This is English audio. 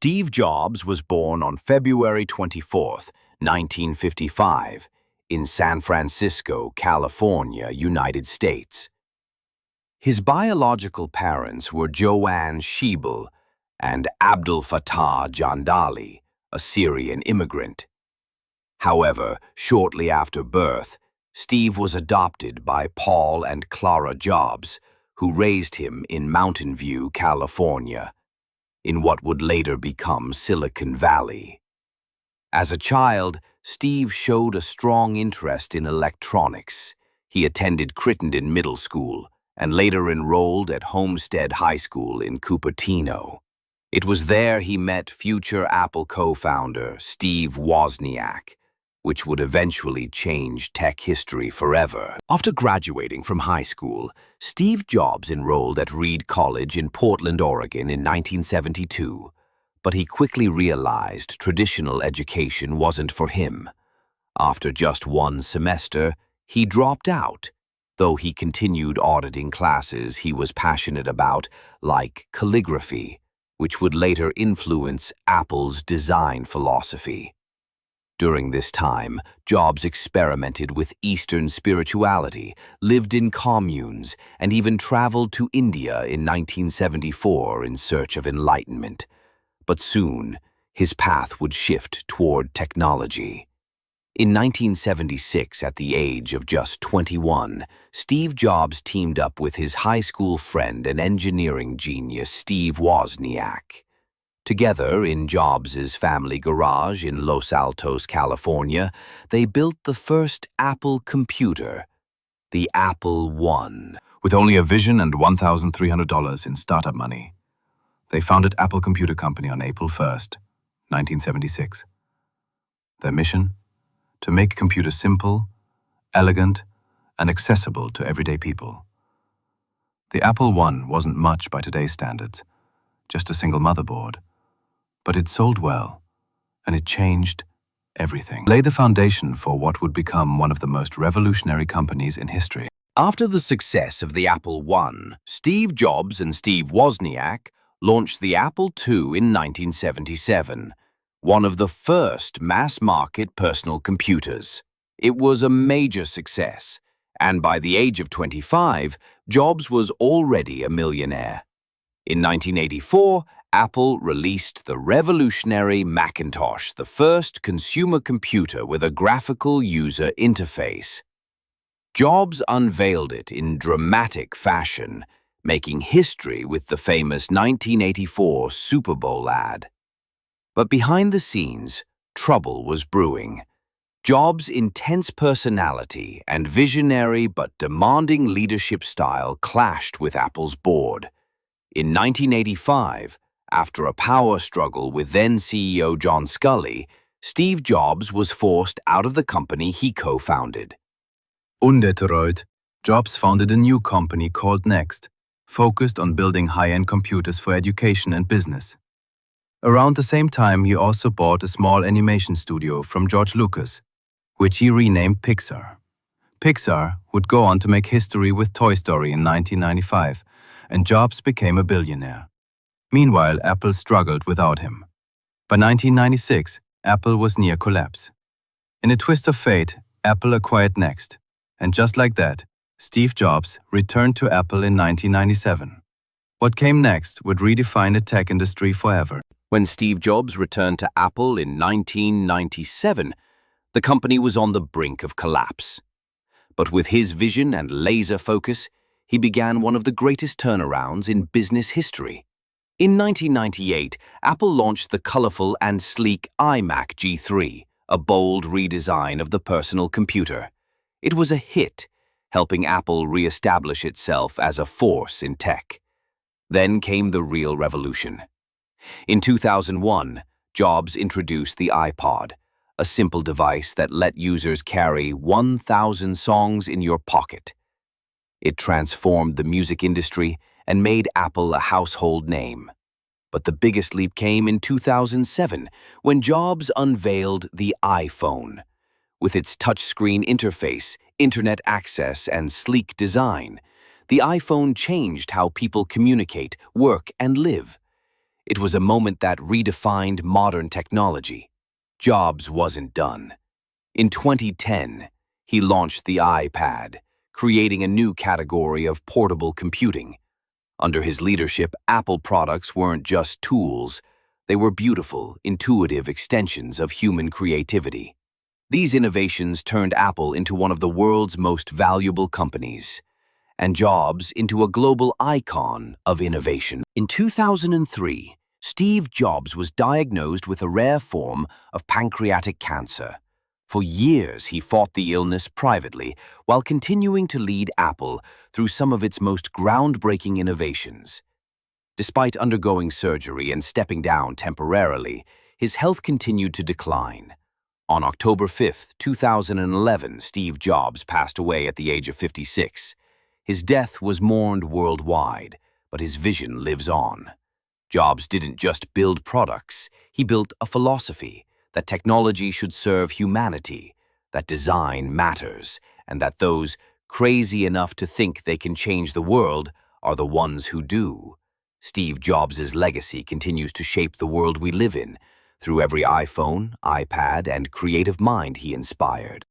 Steve Jobs was born on February 24, 1955, in San Francisco, California, United States. His biological parents were Joanne Schiebel and Abdul Fattah Jandali, a Syrian immigrant. However, shortly after birth, Steve was adopted by Paul and Clara Jobs, who raised him in Mountain View, California, in what would later become Silicon Valley. As a child, Steve showed a strong interest in electronics. He attended Crittenden Middle School and later enrolled at Homestead High School in Cupertino. It was there he met future Apple co-founder Steve Wozniak, which would eventually change tech history forever. After graduating from high school, Steve Jobs enrolled at Reed College in Portland, Oregon in 1972, but he quickly realized traditional education wasn't for him. After just one semester, he dropped out, though he continued auditing classes he was passionate about, like calligraphy, which would later influence Apple's design philosophy. During this time, Jobs experimented with Eastern spirituality, lived in communes, and even traveled to India in 1974 in search of enlightenment. But soon, his path would shift toward technology. In 1976, at the age of just 21, Steve Jobs teamed up with his high school friend and engineering genius Steve Wozniak. Together, in Jobs' family garage in Los Altos, California, they built the first Apple computer, the Apple I. With only a vision and $1,300 in startup money, they founded Apple Computer Company on April 1st, 1976. Their mission? To make computers simple, elegant, and accessible to everyday people. The Apple I wasn't much by today's standards, just a single motherboard. But it sold well, and it changed everything. It laid the foundation for what would become one of the most revolutionary companies in history. After the success of the Apple I, Steve Jobs and Steve Wozniak launched the Apple II in 1977, one of the first mass-market personal computers. It was a major success, and by the age of 25, Jobs was already a millionaire. In 1984, Apple released the revolutionary Macintosh, the first consumer computer with a graphical user interface. Jobs unveiled it in dramatic fashion, making history with the famous 1984 Super Bowl ad. But behind the scenes, trouble was brewing. Jobs' intense personality and visionary but demanding leadership style clashed with Apple's board. In 1985, after a power struggle with then-CEO John Sculley, Steve Jobs was forced out of the company he co-founded. Undeterred, Jobs founded a new company called NeXT, focused on building high-end computers for education and business. Around the same time, he also bought a small animation studio from George Lucas, which he renamed Pixar. Pixar would go on to make history with Toy Story in 1995, and Jobs became a billionaire. Meanwhile, Apple struggled without him. By 1996, Apple was near collapse. In a twist of fate, Apple acquired NeXT, and just like that, Steve Jobs returned to Apple in 1997. What came next would redefine the tech industry forever. When Steve Jobs returned to Apple in 1997, the company was on the brink of collapse. But with his vision and laser focus, he began one of the greatest turnarounds in business history. In 1998, Apple launched the colorful and sleek iMac G3, a bold redesign of the personal computer. It was a hit, helping Apple re-establish itself as a force in tech. Then came the real revolution. In 2001, Jobs introduced the iPod, a simple device that let users carry 1,000 songs in your pocket. It transformed the music industry and made Apple a household name. But the biggest leap came in 2007, when Jobs unveiled the iPhone. With its touchscreen interface, internet access, and sleek design, the iPhone changed how people communicate, work, and live. It was a moment that redefined modern technology. Jobs wasn't done. In 2010, he launched the iPad, creating a new category of portable computing. Under his leadership, Apple products weren't just tools, they were beautiful, intuitive extensions of human creativity. These innovations turned Apple into one of the world's most valuable companies, and Jobs into a global icon of innovation. In 2003, Steve Jobs was diagnosed with a rare form of pancreatic cancer. For years, he fought the illness privately while continuing to lead Apple through some of its most groundbreaking innovations. Despite undergoing surgery and stepping down temporarily, his health continued to decline. On October 5, 2011, Steve Jobs passed away at the age of 56. His death was mourned worldwide, but his vision lives on. Jobs didn't just build products, he built a philosophy that technology should serve humanity, that design matters, and that those crazy enough to think they can change the world are the ones who do. Steve Jobs' legacy continues to shape the world we live in, through every iPhone, iPad, and creative mind he inspired.